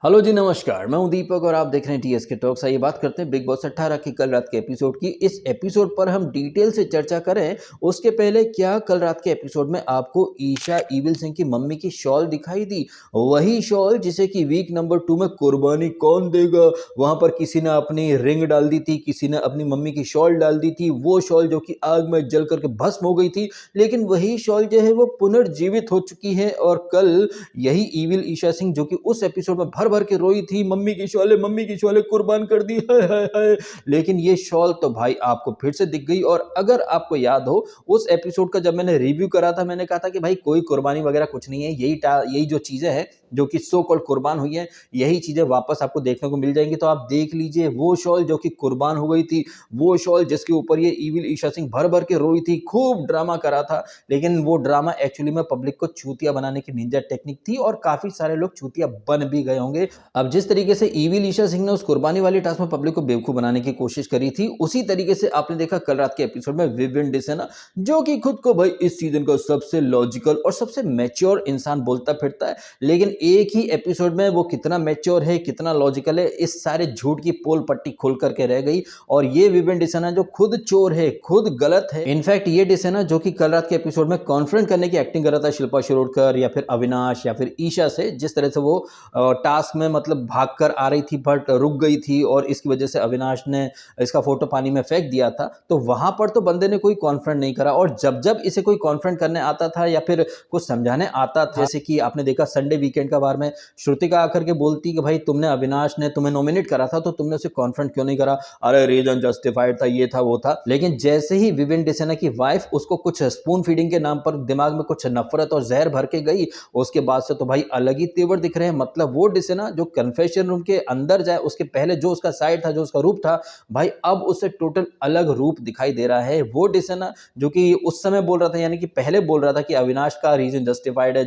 Hello जी, नमस्कार। मैं हूं दीपक और आप देख रहे हैं टीएसके टॉक्स। आइए बात करते हैं बिग बॉस 18 की कल रात के एपिसोड की। इस एपिसोड पर हम डिटेल से चर्चा करें उसके पहले क्या कल रात के एपिसोड में आपको ईशा ईविल सिंह की मम्मी की शॉल दिखाई दी? वही शॉल जिसे कि वीक नंबर 2 में कुर्बानी कौन देगा वहां पर किसी ने अपनी रिंग डाल दी थी, किसी ने अपनी मम्मी की शॉल डाल दी थी। वो शॉल जो कि आग में जल करके भस्म हो गई थी, लेकिन वही शॉल जो है वो पुनर्जीवित हो चुकी है। और कल यही ईविल ईशा सिंह जो कि उस एपिसोड में भर भर के रोई थी, मम्मी की शॉले कुर्बान कर दी, हाय हाय हाय। लेकिन ये शॉल तो भाई आपको फिर से दिख गई। और अगर आपको याद हो उस एपिसोड का जब मैंने रिव्यू करा था, मैंने कहा था कि भाई कोई कुर्बानी वगैरह कुछ नहीं है, यही जो चीजें हैं जो कि सो कॉल्ड कुर्बान हुई है, यही चीजें वापस आपको देखने को मिल जाएंगी। तो आप देख लीजिए वो शॉल जो कि कुर्बान हो गई थी, वो शॉल जिसके ऊपर ये ईविल ईशा सिंह भर भर के रोई थी, खूब ड्रामा करा था। लेकिन वो ड्रामा एक्चुअली में पब्लिक को चूतिया बनाने की निंजा टेक्निक थी और काफी सारे लोग चूतिया बन भी गए होंगे। अब जिस तरीके से ईविल ईशा सिंह ने उस कुर्बानी वाली टास्क में पब्लिक को बेवकूफ बनाने की कोशिश करी थी, उसी तरीके से आपने देखा कल रात के एपिसोड में विविन डिसेना, जो कि खुद को भाई इस सीजन का सबसे लॉजिकल और सबसे मैच्योर इंसान बोलता फिरता है। लेकिन एक ही एपिसोड में वो कितना मैच्योर है, कितना लॉजिकल है, इस सारे झूठ की पोल पट्टी खोल करके रह गई। और ये विविन डिसेना जो खुद चोर है, खुद गलत है। इनफैक्ट ये डिसेना जो कि कल रात के एपिसोड में कॉन्फ्रेंट करने की एक्टिंग कर रहा था शिल्पा शिरोडकर या फिर अविनाश या फिर ईशा से, जिस तरह से वो टास्क में मतलब भागकर आ रही थी बट रुक गई थी और इसकी वजह से अविनाश ने इसका फोटो पानी में फेंक दिया था, तो वहां पर तो बंदे ने कोई कॉन्फ्रेंट नहीं करा। और जब जब इसे कोई कॉन्फ्रेंट करने आता था या फिर कुछ समझाने आता था, जैसे कि आपने देखा संडे वीकेंड का बार में श्रुतिका आकर के बोलती कि भाई तुमने अविनाश ने तुम्हें नॉमिनेट करा था तो तुमने उसे कॉन्फ्रेंट क्यों नहीं करा? अरे रीजन जस्टिफाइड था, ये था वो था। लेकिन जैसे ही विविन डिसेना की वाइफ उसको कुछ स्पून फीडिंग के नाम पर दिमाग में कुछ नफरत और जहर भर के गई, उसके बाद से तो भाई अलग ही तेवर दिख रहे हैं। मतलब वो डिसेना जो कन्फेशन रूम के अंदर जाए उसके पहले जो उसका साइड था, जो उसका रूप था, भाई अब उससे टोटल अलग रूप दिखाई दे रहा है। वो डिसेना जो कि उस समय बोल रहा था, यानी कि पहले बोल रहा था कि अविनाश का रीजन जस्टिफाइड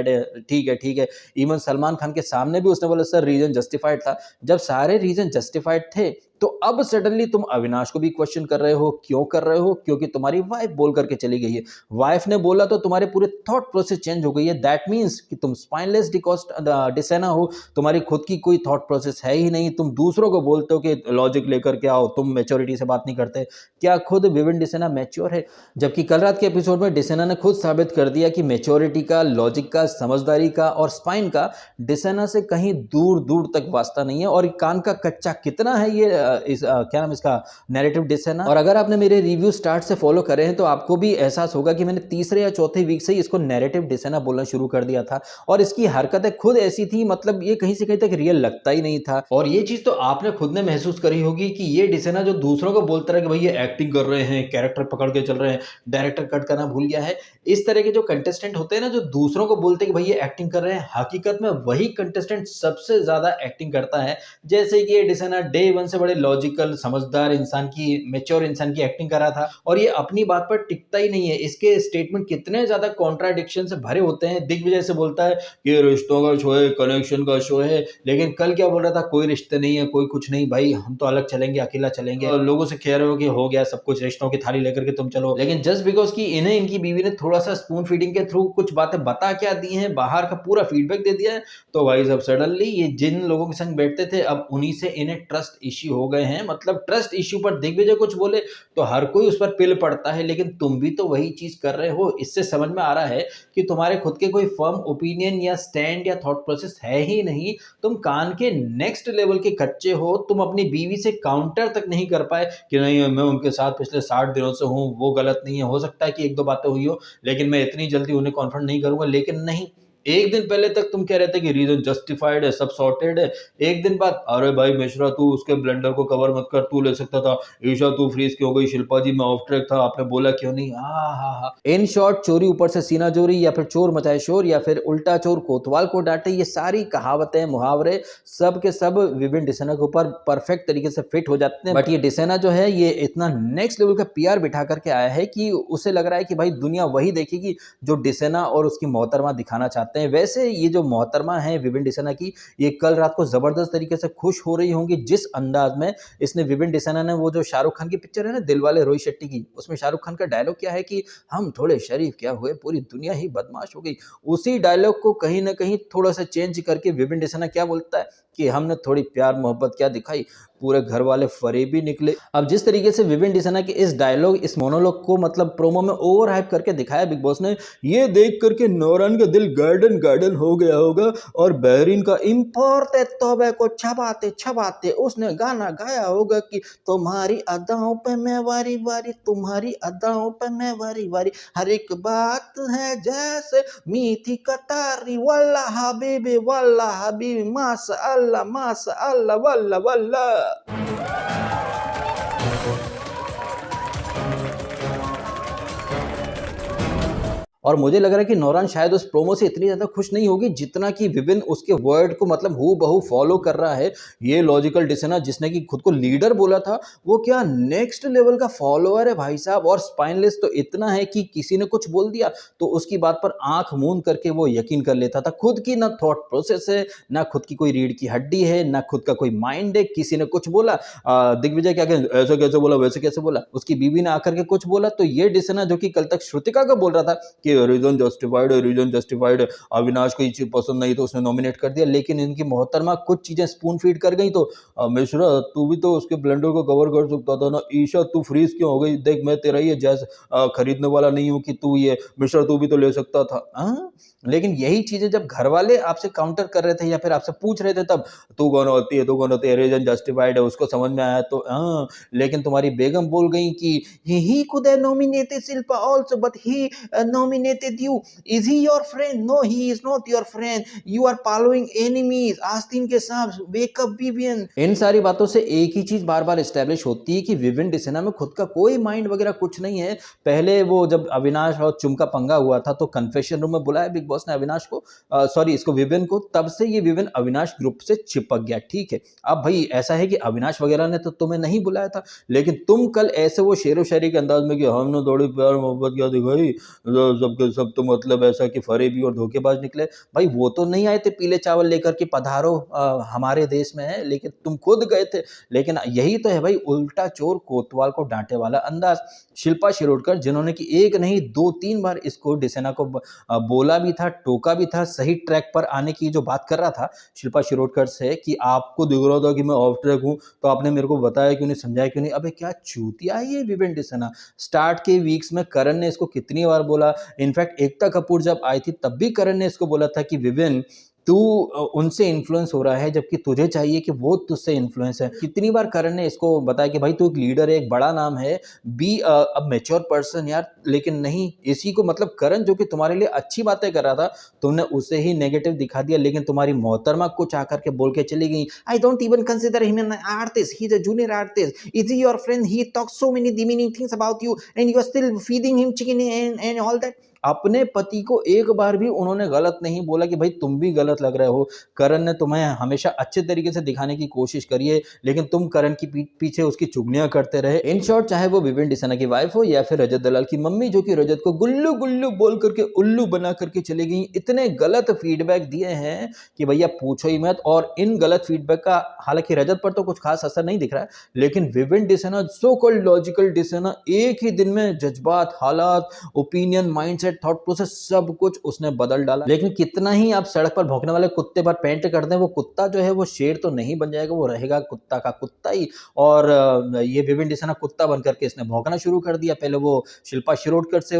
है, ठीक है ठीक है। इवन सलमान खान के सामने भी उसने बोला सर रीजन जस्टिफाइड था। जब सारे रीजन जस्टिफाइड थे तो अब सडनली तुम अविनाश को भी क्वेश्चन कर रहे हो। क्यों कर रहे हो? क्योंकि तुम्हारी वाइफ बोल करके चली गई है। वाइफ ने बोला तो तुम्हारे पूरे थॉट प्रोसेस चेंज हो गई है। दैट मीन्स कि तुम स्पाइनलेस डिसेना हो, तुम्हारी खुद की कोई थॉट प्रोसेस है ही नहीं। तुम दूसरों को बोलते हो कि लॉजिक लेकर के आओ, तुम मैच्योरिटी से बात नहीं करते। क्या खुद विविन डिसेना मैच्योर है? जबकि कल रात के एपिसोड में डिसेना ने खुद साबित कर दिया कि मैच्योरिटी का, लॉजिक का, समझदारी का और स्पाइन का डिसेना से कहीं दूर दूर तक वास्ता नहीं है। और कान का कच्चा कितना है ये क्या नाम इसका, नैरेटिव डिसेना। और अगर आपने मेरे रिव्यू स्टार्ट से फॉलो करे हैं तो आपको भी एहसास होगा कि मैंने तीसरे या चौथे वीक से ही इसको नैरेटिव डिसेना बोलना शुरू कर दिया था। और इसकी हरकतें खुद ऐसी थी, मतलब ये कहीं से कहीं तक रियल लगता ही नहीं था। और ये चीज तो आपने खुद ने महसूस करी होगी कि ये डिसेना जो दूसरों को बोलता रहा कि भाई ये एक्टिंग कर रहे हैं, कैरेक्टर पकड़ के चल रहे हैं, डायरेक्टर कट करना भूल गया है, इस तरह के जो कंटेस्टेंट होते हैं ना, जो दूसरों को बोलते हैं कि भाई ये एक्टिंग कर रहे हैं, हकीकत में वही कंटेस्टेंट सबसे ज्यादा एक्टिंग करता है। जैसे कि ये डिसेना डे वन से बड़े लॉजिकल, समझदार इंसान की, मैच्योर इंसान की एक्टिंग कर रहा था और ये अपनी बात पर टिकता ही नहीं है। इसके स्टेटमेंट कितने ज्यादा कॉन्ट्राडिक्शन से भरे होते हैं। दिग्विजय से बोलता है कि रिश्तों का शो है, कनेक्शन का शो है, लेकिन कल क्या बोल रहा था, कोई रिश्ते नहीं है, कोई कुछ नहीं भाई, हम तो अलग चलेंगे, अकेला चलेंगे। और लोगों से कह रहे हो कि हो गया सब कुछ, रिश्तों की थाली लेकर के तुम चलो। लेकिन जस्ट बिकॉज कि इन्हें इनकी बीवी ने थोड़ा सा स्पून फीडिंग के थ्रू कुछ बातें बता क्या दी हैं, बाहर का पूरा फीडबैक दे दिया है, तो भाई सब सडनली ये जिन लोगों के संग बैठते थे अब उन्हीं से इन्हें ट्रस्ट इश्यू हो गए हैं। मतलब ट्रस्ट इश्यू पर दिग्विजय कुछ बोले तो हर कोई उस पर पिल पड़ता है, लेकिन तुम भी तो वही चीज कर रहे हो। इससे समझ में आ रहा है कि तुम्हारे खुद के कोई फर्म ओपिनियन या स्टैंड या थॉट प्रोसेस है ही नहीं। तुम कान के नेक्स्ट लेवल के कच्चे हो। तुम अपनी बीवी से काउंटर तक नहीं कर पाए कि नहीं मैं उनके साथ पिछले 60 दिनों से हूं, वो गलत नहीं है। हो सकता है कि एक दो बातें हुई हो, लेकिन मैं इतनी जल्दी उन्हें कॉन्फ्रंट नहीं करूंगा। लेकिन नहीं, एक दिन पहले तक तुम कह रहे थे कि रीजन जस्टिफाइड है, सब सॉर्टेड है। एक दिन बाद अरे भाई मिश्रा तू उसके ब्लेंडर को कवर मत कर, तू ले सकता था। ईशा तू फ्रीज क्यों गई? शिल्पा जी मैं ऑफ ट्रैक था, आपने बोला क्यों नहीं? हा। इन शॉर्ट, चोरी ऊपर से सीना चोरी, या फिर चोर मचाए शोर, या फिर उल्टा चोर कोतवाल को डांटे, ये सारी कहावतें, मुहावरे सब के सब विविन डिसेना के ऊपर परफेक्ट तरीके से फिट हो जाते हैं। बट ये डिसेना जो है ये इतना नेक्स्ट लेवल का पीआर बिठा करके आया है कि उसे लग रहा है कि भाई दुनिया वही देखेगी जो डिसेना और उसकी मोहतरमा दिखाना चाहते जाते हैं। वैसे ये जो मोहतरमा है विवेन डिसना की, ये कल रात को ज़बरदस्त तरीके से खुश हो रही होंगी जिस अंदाज़ में इसने विवेन डिसना ने वो जो शाहरुख खान की पिक्चर है ना दिलवाले रोहित शेट्टी की, उसमें शाहरुख खान का डायलॉग क्या है कि हम थोड़े शरीफ क्या हुए, पूरी दुनिया ही बदमाश हो गई। उसी डायलॉग को कहीं न कहीं थोड़ा-सा चेंज करके विवेन डिसना क्या बोलता है कि हमने थोड़ी प्यार मोहब्बत क्या दिखाई, पूरे घर वाले फरेबी निकले। अब जिस तरीके से विवेन डिसना के इस डायलॉग, इस मोनोलॉग को मतलब प्रोमो में ओवर हाइप करके दिखाया बिग बॉस ने, ये देख करके नौरान का दिल गार्डन गार्डन हो गया होगा। और बहरीन का इम्पोर्टे तौबे को छबाते छबाते उसने गाना गाया होगा कि तुम्हारी अदाओं पे मैं वारी वारी, तुम्हारी अदाओं पे मैं वारी वारी, हर एक बात है जैसे मीठी कतारी, वल्ला हबीबी माशा अल्लाह वल्ला वल्ला। और मुझे लग रहा है कि नौरान शायद उस प्रोमो से इतनी ज़्यादा खुश नहीं होगी जितना कि विभिन्न उसके वर्ड को मतलब हूबहू फॉलो कर रहा है। ये लॉजिकल डिसना जिसने कि खुद को लीडर बोला था, वो क्या नेक्स्ट लेवल का फॉलोअर है भाई साहब। और स्पाइनलेस तो इतना है कि किसी ने कुछ बोल दिया तो उसकी बात पर आंख मूंद करके वो यकीन कर लेता था। खुद की ना थॉट प्रोसेस है, ना खुद की कोई रीढ़ की हड्डी है, ना खुद का कोई माइंड है। किसी ने कुछ बोला, दिग्विजय क्या कहे, ऐसा कैसे बोला, वैसे कैसे बोला, उसकी बीवी ने आकर के कुछ बोला, तो ये डिसना जो कि कल तक श्रुतिका का बोल रहा था कि रीजन जस्टिफाइड है, रीजन जस्टिफाइड है, अविनाश को ये चीज पसंद नहीं तो उसने नॉमिनेट कर दिया। लेकिन इनकी मोहतरमा कुछ चीजें स्पून फीड कर गई तो मिश्रा तू भी तो उसके ब्लेंडर को कवर कर सकता था ना, ईशा तू फ्रीज क्यों हो गई, देख मैं तेरा ये जैस खरीदने वाला नहीं हूँ कि तू ये मिश्रा तू भी तो ले सकता था। लेकिन यही चीजें जब घर वाले आपसे काउंटर कर रहे थे या फिर आपसे पूछ रहे थे तब तू कौन होती है, तू कौन होती है, रीजन जस्टिफाइड है, उसको समझ में आया तो लेकिन तुम्हारी बेगम बोल गई कि he could have nominated Silpa also, but he nominated you. Is he your friend? No, he is not your friend. You are following enemies. आस्तीन के सांप, wake up विवियन। इन सारी बातों से एक ही चीज बार बार एस्टेब्लिश होती है कि विविन डिसना में खुद का कोई माइंड वगैरह कुछ नहीं है। पहले वो जब अविनाश और चुम का पंगा हुआ था तो कन्फेशन रूम में बुलाया बिग बॉस ने अविनाश को, सॉरी इसको विविन को, तब से ये विविन अविनाश ग्रुप से चिपक गया। ठीक है, अब भाई ऐसा है कि अविनाश वगैरह ने तो तुम्हें नहीं बुलाया था, लेकिन तुम कल ऐसे वो शेरो शायरी के अंदाज में कि हमने थोड़ी प्यार मोहब्बत क्या दिखाई, सबके सब तो मतलब ऐसा कि फरेबी और धोखेबाज निकले। भाई वो तो नहीं आए थे पीले चावल लेकर के पधारो हमारे देश में है, लेकिन तुम खुद गए थे। लेकिन यही तो है भाई उल्टा चोर कोतवाल को डांटे वाला अंदाज। शिल्पा शिरोडकर जिन्होंने कि एक नहीं दो तीन बार इसको डिसना को बोला भी था, टोका भी था, सही ट्रैक पर आने की जो बात कर रहा था शिल्पा शिरोडकर से कि आपको दिख रहा था कि मैं ऑफ ट्रैक हूं तो आपने मेरे को बताया क्यों नहीं, समझाया क्यों नहीं। अबे क्या चूतिया है ये विवेन डिसना। स्टार्ट के वीक्स में करण ने इसको कितनी बार बोला, इनफैक्ट एकता कपूर जब आई थी तब भी करण ने इसको बोला था कि विवेन तू उनसे इन्फ्लुएंस हो रहा है जबकि तुझे चाहिए कि वो तुझसे इन्फ्लुएंस है। कितनी बार करण ने इसको बताया कि भाई तू एक लीडर है, एक बड़ा नाम है, बी अ मैच्योर पर्सन यार। लेकिन नहीं, इसी को मतलब करण जो कि तुम्हारे लिए अच्छी बातें कर रहा था तुमने उसे ही नेगेटिव दिखा दिया। लेकिन तुम्हारी मोहतरमा कुछ आकर के बोल के चली गई, I don't even consider him an artist, he is a junior artist, is he your friend, he talks so many demeaning things about you and you are still feeding him chicken and all that. अपने पति को एक बार भी उन्होंने गलत नहीं बोला कि भाई तुम भी गलत लग रहे हो। करण ने तुम्हें हमेशा अच्छे तरीके से दिखाने की कोशिश करी है, लेकिन तुम करण की पीछे उसकी चुगलियां करते रहे। इन शॉर्ट, चाहे वो विवेन डिसना की वाइफ हो या फिर रजत दलाल की मम्मी जो कि रजत को गुल्लू गुल्लू बोल करके उल्लू बना करके चली गई, इतने गलत फीडबैक दिए हैं कि भैया पूछो ही मत। और इन गलत फीडबैक का हालांकि रजत पर तो कुछ खास असर नहीं दिख रहा है, लेकिन विवेन डिसना, सो कॉल्ड लॉजिकल डिसना, एक ही दिन में जज्बात, हालात, ओपिनियन, माइंडसेट, थॉट प्रोसेस सब कुछ उसने बदल डाला। लेकिन कितना ही आप सड़क पर भौंकने वाले कुत्ते पर पेंट कर दें, वो कुत्ता जो है वो शेर तो नहीं बन जाएगा, वो रहेगा कुत्ता का कुत्ता ही। और ये विवेन डिसना कुत्ता बन करके इसने भौंकना शुरू कर दिया। पहले वो शिल्पा शिरोडकर से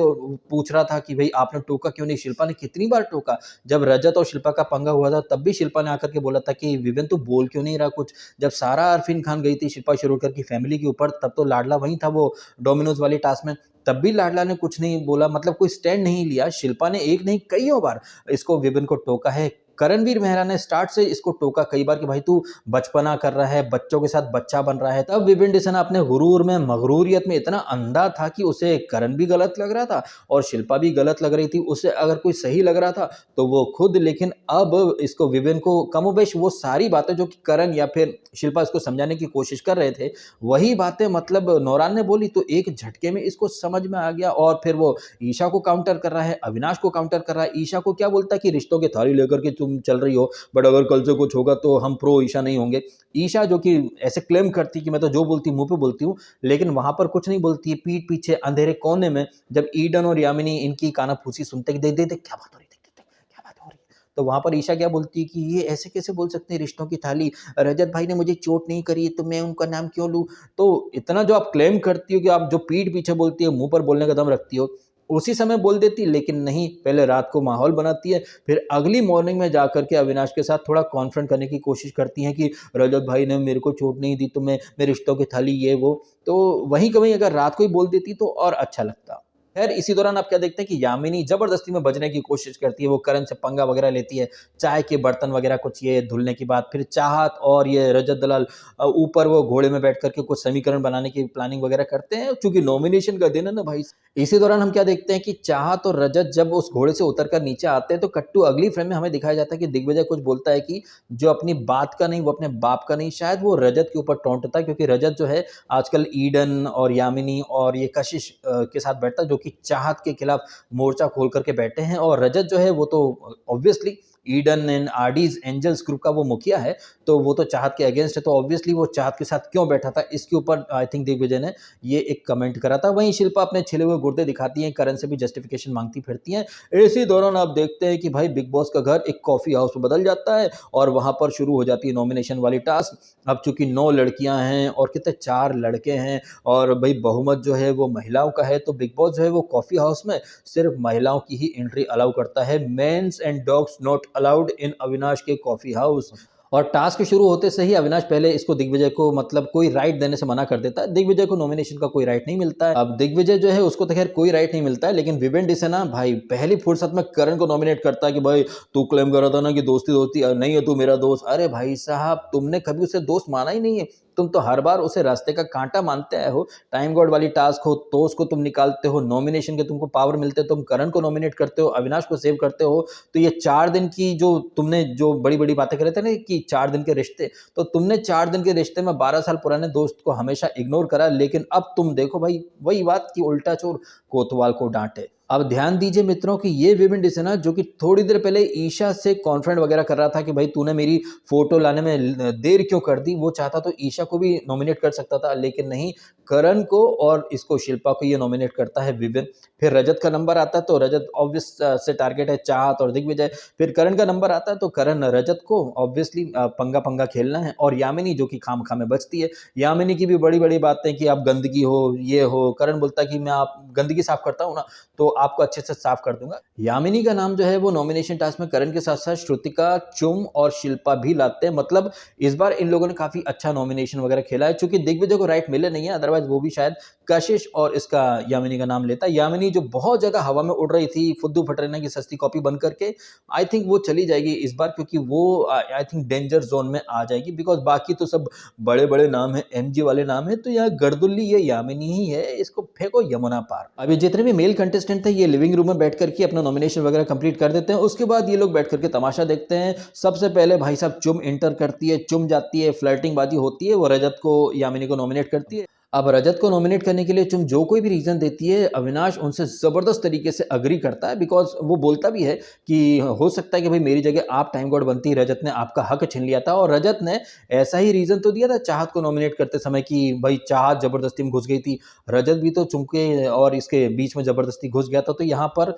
पूछ रहा था कि भाई आपने टोका क्यों नहीं। शिल्पा ने कितनी बार टोका, जब रजत और शिल्पा का पंगा हुआ था तब भी शिल्पा ने आकर के बोला था कि विवेन तू बोल क्यों नहीं रहा कुछ। जब सारा अरफीन खान गई थी शिल्पा शिरोडकर की फैमिली के ऊपर तब तो लाडला वहीं था वो डोमिनोज वाली टास्क में, तब भी लाडला ने कुछ नहीं बोला, मतलब कोई स्टैंड नहीं लिया। शिल्पा ने एक नहीं कईयों बार इसको विवेन को टोका है, करणवीर मेहरा ने स्टार्ट से इसको टोका कई बार कि भाई तू बचपना कर रहा है, बच्चों के साथ बच्चा बन रहा है। तब विवेन डिसना अपने गुरूर में, मगरूरियत में इतना अंधा था कि उसे करण भी गलत लग रहा था और शिल्पा भी गलत लग रही थी। उसे अगर कोई सही लग रहा था तो वो खुद, लेकिन अब इसको विवेन को कमोबेश वो सारी बातें जो कि करण या फिर शिल्पा इसको समझाने की कोशिश कर रहे थे, वही बातें मतलब नौरान ने बोली तो एक झटके में इसको समझ में आ गया। और फिर वो ईशा को काउंटर कर रहा है, अविनाश को काउंटर कर रहा है। ईशा को क्या बोलता है कि रिश्तों की थाली लेकर के तुम चल रही हो, बट अगर कल से कुछ होगा तो हम प्रो ईशा नहीं होंगे। ईशा जो कि ऐसे क्लेम करती कि मैं तो जो बोलती हूँ मुंह पे बोलती हूँ, लेकिन वहां पर कुछ नहीं बोलती है। पीठ पीछे अंधेरे कोने में जब ईडन और यामिनी इनकी कानाफूसी सुनते कि देख देख देख क्या बात हो रही है, देख देख देख, क्या बात हो रही है, तो वहां पर ईशा क्या बोलती है कि ये ऐसे कैसे बोल सकते हैं रिश्तों की थाली, रजत भाई ने मुझे चोट नहीं करी तो मैं उनका नाम क्यों लूं। तो इतना जो आप क्लेम करती हो कि आप जो पीठ पीछे बोलती हो, मुंह पर बोलने का दम रखती हो, उसी समय बोल देती, लेकिन नहीं, पहले रात को माहौल बनाती है, फिर अगली मॉर्निंग में जाकर के अविनाश के साथ थोड़ा कॉन्फ्रेंट करने की कोशिश करती हैं कि रजत भाई ने मेरे को चोट नहीं दी तो मैं रिश्तों की थाली ये वो। तो वहीं कहीं अगर रात को ही बोल देती तो और अच्छा लगता। खैर इसी दौरान आप क्या देखते हैं कि यामिनी जबरदस्ती में बचने की कोशिश करती है, वो करण से पंगा वगैरह लेती है, चाय के बर्तन वगैरह कुछ ये धुलने की बात, फिर चाहत और ये रजत दलाल ऊपर वो घोड़े में बैठ करके कुछ समीकरण बनाने की प्लानिंग वगैरह करते हैं, क्योंकि नॉमिनेशन का दिन है ना भाई। इसी दौरान हम क्या देखते हैं कि चाहत और रजत जब उस घोड़े से उतरकर नीचे आते हैं तो कट्टू अगली फ्रेम में हमें दिखाया जाता है कि दिग्विजय कुछ बोलता है कि जो अपनी बात का नहीं वो अपने बाप का नहीं, शायद वो रजत के ऊपर टोंटता है, क्योंकि रजत जो है आजकल ईडन और यामिनी और ये कशिश के साथ बैठता है, जो कि चाहत के खिलाफ मोर्चा खोल करके बैठे हैं। और रजत जो है वो तो obviously Eden and RD's angels group का वो मुखिया है, तो वो तो चाहत के अगेंस्ट है, तो ऑब्वियसली वो चाहत के साथ क्यों बैठा था, इसके ऊपर आई थिंक दिग्विजय ने ये एक कमेंट करा था। वहीं शिल्पा अपने छिले हुए गुर्दे दिखाती हैं, करण से भी जस्टिफिकेशन मांगती फिरती हैं। इसी दौरान आप देखते हैं कि भाई बिग बॉस का घर एक कॉफी हाउस में बदल जाता है और वहां पर शुरू हो जाती है नॉमिनेशन वाली टास्क। अब चूंकि 9 लड़कियां हैं और कितने 4 लड़के हैं और भाई बहुमत जो है वो महिलाओं का है, तो बिग बॉस जो है वो कॉफी हाउस में सिर्फ महिलाओं की ही एंट्री अलाउ करता है। Men's and dogs not allowed in Avinash के कॉफी हाउस। और टास्क शुरू होते से ही अविनाश पहले इसको दिग्विजय को मतलब कोई राइट देने से मना कर देता है। दिग्विजय को नॉमिनेशन का कोई राइट नहीं मिलता है। अब दिग्विजय जो है उसको तो खैर कोई राइट नहीं मिलता है, लेकिन विवेन डिसेना भाई पहली फुर्सत में करण को नॉमिनेट करता है कि भाई तू क्लेम कर रहा था ना कि दोस्ती दोस्ती नहीं है, तू मेरा दोस्त। अरे भाई साहब, तुमने कभी उसे दोस्त माना ही नहीं है, तुम तो हर बार उसे रास्ते का कांटा मानते आए हो। टाइम गॉड वाली टास्क हो तो उसको तुम निकालते हो, नॉमिनेशन के तुमको पावर मिलते हो, तुम करण को नॉमिनेट करते हो, अविनाश को सेव करते हो। तो ये 4 दिन की जो तुमने जो बड़ी बड़ी बातें करे थे ना कि 4 दिन के रिश्ते, तो तुमने 4 दिन के रिश्ते में 12 साल पुराने दोस्त को हमेशा इग्नोर करा, लेकिन अब तुम देखो भाई वही बात कि उल्टा चोर कोतवाल को डांटे। अब ध्यान दीजिए मित्रों कि ये विवेन डिसेना जो कि थोड़ी देर पहले ईशा से कॉन्फ्रेंट वगैरह कर रहा था कि भाई तूने मेरी फोटो लाने में देर क्यों कर दी, वो चाहता तो ईशा को भी नॉमिनेट कर सकता था, लेकिन नहीं, करण को और इसको शिल्पा को ये नॉमिनेट करता है विवेन। फिर रजत का नंबर आता है तो रजत ऑब्वियस से टारगेट है चाहत और दिग्विजय। फिर करण का नंबर आता है तो करण रजत को ऑब्वियसली पंगा पंगा खेलना है। और यामिनी जो कि खाम खा में बचती है, यामिनी की भी बड़ी बड़ी बातें कि आप गंदगी हो ये हो, करण बोलता है कि मैं आप गंदगी साफ करता हूँ ना तो आपको अच्छे से साफ कर दूंगा। यामिनी का नाम जो है वो नॉमिनेशन टास्क में करण के साथ साथ श्रुतिका, चुम और शिल्पा भी लाते हैं। मतलब इस बार इन लोगों ने काफी अच्छा नॉमिनेशन वगैरह खेला है, चूंकि दिग्विजय को राइट मिले नहीं है, अदरवाइज वो भी शायद कशिश और इसका यामिनी का नाम लेता। यामिनी जो बहुत ज्यादा हवा में उड़ रही थी फुद्दू फटरेना की सस्ती कॉपी बन करके, आई थिंक वो चली जाएगी इस बार, क्योंकि वो आई थिंक डेंजर जोन में आ जाएगी। बिकॉज बाकी तो सब बड़े बड़े नाम है, एमजी वाले नाम है, तो यहाँ गर्दुल्ली ये यामिनी ही है, इसको फेंको यमुना पार। अभी जितने भी मेल कंटेस्टेंट थे ये लिविंग रूम में बैठ करके अपना नॉमिनेशन वगैरह कंप्लीट कर देते हैं। उसके बाद ये लोग बैठ करके तमाशा देखते हैं। सबसे पहले भाई साहब चुम इंटर करती है, चुम जाती है, फ्लर्टिंग बाजी होती है, वो रजत को यामिनी को नॉमिनेट करती है। अब रजत को नॉमिनेट करने के लिए चुम जो कोई भी रीजन देती है, अविनाश उनसे जबरदस्त तरीके से अग्री करता है। बिकॉज वो बोलता भी है कि हो सकता है कि भाई मेरी जगह आप टाइम गॉड बनती, रजत ने आपका हक छीन लिया था। और रजत ने ऐसा ही रीजन तो दिया था चाहत को नॉमिनेट करते समय कि भाई चाहत जबरदस्ती में घुस गई थी, रजत भी तो चुम के और इसके बीच में जबरदस्ती घुस गया था। तो यहाँ पर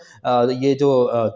ये जो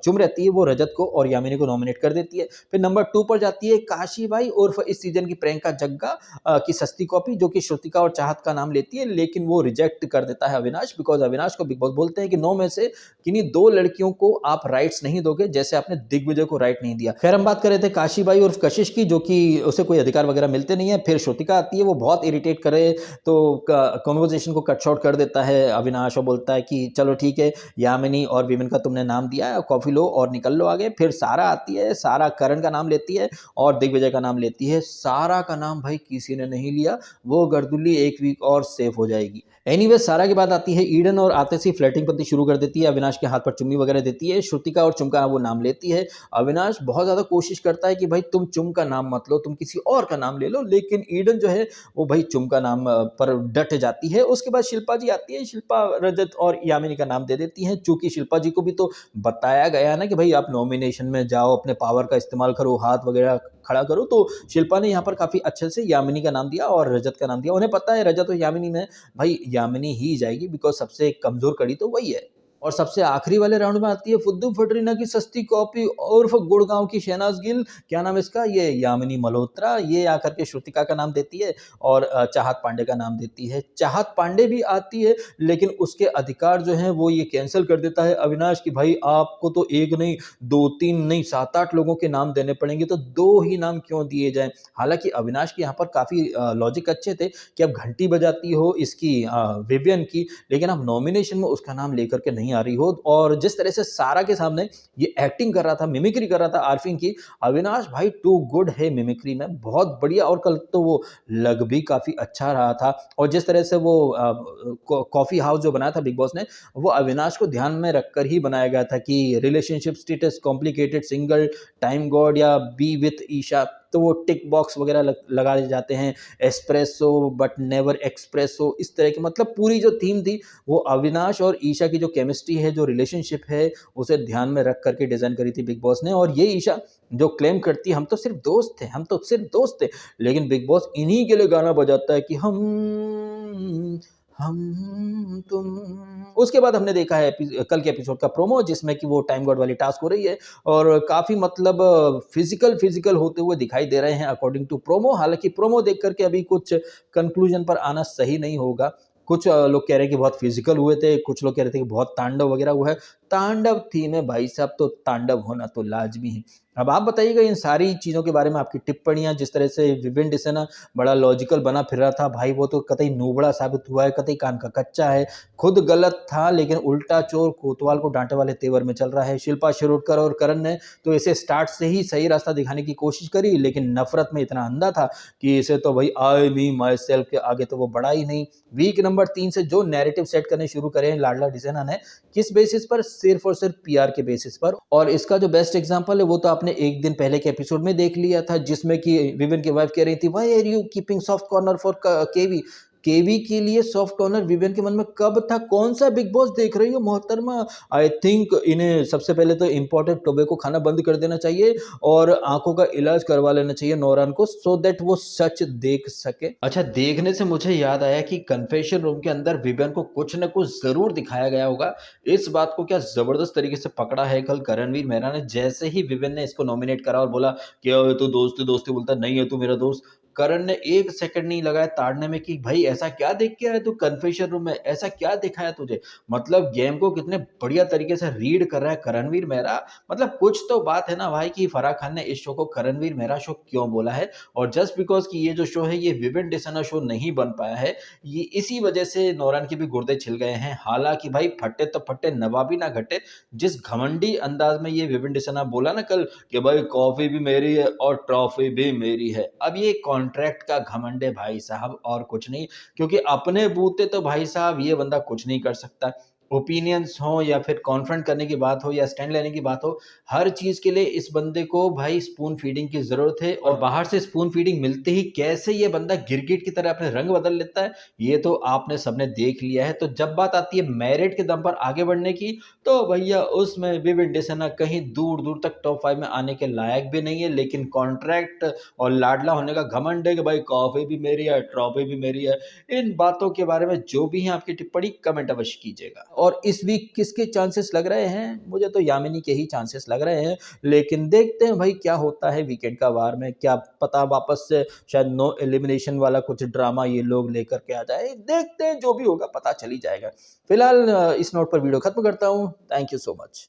चुम रहती है वो रजत को और यामिनी को नॉमिनेट कर देती है। फिर नंबर 2 पर जाती है काशी भाई उर्फ इस सीजन की प्रियंका जग्गा की सस्ती कॉपी, जो कि श्रुतिका और चाहत का नाम लेती है, लेकिन वो रिजेक्ट कर देता है अविनाश, बिकॉज अविनाश को बिग बॉस बोलते हैं कि 9 में से किन्हीं 2 लड़कियों को आप राइट्स नहीं दोगे, जैसे आपने दिग्विजय को राइट नहीं दिया। खैर हम बात कर रहे थे काशीबाई उर्फ कशिश की, जो कि उसे कोई अधिकार वगैरह मिलते नहीं है। फिर श्रुतिका आती है, वो बहुत इरिटेट करे तो कॉन्वर्जेशन को कट शॉर्ट कर देता है अविनाश और बोलता है कि चलो ठीक है, यामिनी और विमेन का तुमने नाम दिया है, कॉफी लो और निकल लो आगे। फिर सारा आती है, सारा करण का नाम लेती है और दिग्विजय का नाम लेती है। सारा का नाम भाई किसी ने नहीं लिया, वो गर्दुल्ली 1 वीक और सेफ हो जाएगी। एनीवे सारा के बाद आती है ईडन और आते से फ्लर्टिंग करनी शुरू कर देती है, अविनाश के हाथ पर चुम्मी वगैरह देती है। श्रुतिका और चुम का वो नाम लेती है। अविनाश बहुत ज्यादा कोशिश करता है कि भाई तुम चुम का नाम मत लो, तुम किसी और का नाम ले लो, लेकिन ईडन जो है वो भाई चुम का नाम पर डट जाती है। उसके बाद शिल्पा जी आती है, शिल्पा रजत और यामिनी का नाम दे देती है। चूंकि शिल्पा जी को भी तो बताया गया ना कि भाई आप नॉमिनेशन में जाओ, अपने पावर का इस्तेमाल करो, हाथ वगैरह खड़ा करो, तो शिल्पा ने यहाँ पर काफी अच्छे से यामिनी का नाम दिया और रजत का नाम दिया। उन्हें पता है रजत और यामिनी में भाई यामिनी ही जाएगी, बिकॉज सबसे कमजोर कड़ी तो वही है। और सबसे आखिरी वाले राउंड में आती है फुद्दू फटरीना की सस्ती कॉपी उर्फ गुड़गांव की शहनाज गिल। क्या नाम इसका, ये यामिनी मल्होत्रा। ये आकर के श्रुतिका का नाम देती है और चाहत पांडे का नाम देती है। चाहत पांडे भी आती है, लेकिन उसके अधिकार जो है वो ये कैंसिल कर देता है अविनाश की भाई आपको तो 1 नहीं 2 3 नहीं 7 8 लोगों के नाम देने पड़ेंगे, तो 2 ही नाम क्यों दिए जाएं। हालांकि अविनाश के यहाँ पर काफी लॉजिक अच्छे थे कि अब घंटी बजाती हो इसकी विवियन की, लेकिन अब नॉमिनेशन में उसका नाम लेकर के नहीं आ रही हो। और जिस तरह से सारा के सामने ये एक्टिंग कर रहा था, मिमिक्री कर रहा था आरफिन की, अविनाश भाई टू गुड है मिमिक्री में, बहुत बढ़िया। और कल तो वो लग भी काफी अच्छा रहा था। और जिस तरह से वो कॉफी हाउस जो बनाया था बिग बॉस ने, वो अविनाश को ध्यान में रखकर ही बनाया गया था कि relationship status complicated, single, time God या बी विथ ईशा, तो वो टिक बॉक्स वगैरह लगाए जाते हैं। एस्प्रेसो बट नेवर एक्सप्रेसो, इस तरह की मतलब पूरी जो थीम थी वो अविनाश और ईशा की जो केमिस्ट्री है, जो रिलेशनशिप है, उसे ध्यान में रख करके डिजाइन करी थी बिग बॉस ने। और ये ईशा जो क्लेम करती है हम तो सिर्फ दोस्त थे, हम तो सिर्फ दोस्त थे, लेकिन बिग बॉस इन्हीं के लिए गाना बजाता है कि हम तुम। उसके बाद हमने देखा है कल के एपिसोड का प्रोमो, जिसमें कि वो टाइम गॉड वाली टास्क हो रही है और काफी मतलब फिजिकल होते हुए दिखाई दे रहे हैं अकॉर्डिंग टू प्रोमो। हालांकि प्रोमो देख करके अभी कुछ कंक्लूजन पर आना सही नहीं होगा। कुछ लोग कह रहे हैं कि बहुत फिजिकल हुए थे, कुछ लोग कह रहे थे कि बहुत तांडव वगैरह हुआ है। तांडव थीम है भाई साहब, तो तांडव होना तो लाजमी है। अब आप बताइएगा इन सारी चीज़ों के बारे में आपकी टिप्पणियां। जिस तरह से विवेन डिसेना बड़ा लॉजिकल बना फिर रहा था भाई, वो तो कतई नूबड़ा साबित हुआ है, कतई कान का कच्चा है, खुद गलत था लेकिन उल्टा चोर कोतवाल को डांटे वाले तेवर में चल रहा है। शिल्पा शिरोडकर और करण ने तो इसे स्टार्ट से ही सही रास्ता दिखाने की कोशिश करी, लेकिन नफरत में इतना अंधा था कि इसे तो भाई आई मी माई सेल्फ के आगे तो वो बढ़ा ही नहीं। वीक नंबर 3 से जो नैरेटिव सेट करने शुरू करे हैं लाडला डिसेना ने, किस बेसिस पर, सिर्फ और सिर्फ पीआर के बेसिस पर। और इसका जो बेस्ट एग्जांपल है वो तो आपने एक दिन पहले के एपिसोड में देख लिया था, जिसमें कि विवेन की वाइफ कह रही थी why are you keeping soft corner for KV. KV के लिए सॉफ्ट कॉर्नर विवेन के मन में कब था, कौन सा बिग बॉस देख रही हो मोहतरमा। आई थिंक इन्हें सबसे पहले तो इंपॉर्टेंट टोबैको खाना बंद कर देना चाहिए और आंखों का इलाज करवा लेना चाहिए नौरान को, सो दैट वो सच देख सके। अच्छा, देखने से मुझे याद आया कि कन्फेशन रूम के अंदर विवेन को कुछ न कुछ जरूर दिखाया गया होगा। इस बात को क्या जबरदस्त तरीके से पकड़ा है कल करणवीर मेहरा ने। जैसे ही विवेन ने इसको नॉमिनेट करा और बोला क्या तू दोस्ती दोस्ती, बोलता नहीं है तू मेरा दोस्त, करण ने 1 सेकंड नहीं लगाया ताड़ने में कि भाई ऐसा क्या देख के आया तू कन्फेशन रूम में, ऐसा क्या दिखाया तुझे। मतलब गेम को कितने बढ़िया तरीके से रीड कर रहा है करणवीर मेहरा। मतलब कुछ तो बात है ना भाई कि फराह खान ने इस शो को करणवीर मेहरा शो क्यों बोला है। और जस्ट बिकॉज कि ये जो शो है ये विवेन डिसेना शो नहीं बन पाया है, ये इसी वजह से नौरान के भी गुर्दे छिल गए हैं। हालांकि भाई फटे तो फटे, नवाबी ना घटे। जिस घमंडी अंदाज में ये विवेन डिसेना बोला ना कल कि भाई कॉफी भी मेरी है और ट्रॉफी भी मेरी है, अब ये कॉन्ट्रैक्ट का घमंड है भाई साहब और कुछ नहीं। क्योंकि अपने बूते तो भाई साहब ये बंदा कुछ नहीं कर सकता। ओपिनियंस हो या फिर कॉन्फ्रंट करने की बात हो या स्टैंड लेने की बात हो, हर चीज के लिए इस बंदे को भाई स्पून फीडिंग की जरूरत है। और बाहर से स्पून फीडिंग मिलते ही कैसे ये बंदा गिरगिट की तरह अपने रंग बदल लेता है, ये तो आपने सबने देख लिया है। तो जब बात आती है मेरिट के दम पर आगे बढ़ने की, तो भैया उसमें विवेन डिसेना कहीं दूर दूर तक टॉप 5 में आने के लायक भी नहीं है। लेकिन कॉन्ट्रैक्ट और लाडला होने का घमंड है कि भाई कॉफी भी मेरी है, ट्रॉफी भी मेरी है। इन बातों के बारे में जो भी है आपकी टिप्पणी कमेंट अवश्य कीजिएगा। और इस वीक किसके चांसेस लग रहे हैं? मुझे तो यामिनी के ही चांसेस लग रहे हैं, लेकिन देखते हैं भाई क्या होता है वीकेंड का वार में। क्या पता वापस से शायद नो एलिमिनेशन वाला कुछ ड्रामा ये लोग लेकर के आ जाए। देखते हैं, जो भी होगा पता चल ही जाएगा। फिलहाल इस नोट पर वीडियो खत्म करता हूँ। Thank you so much.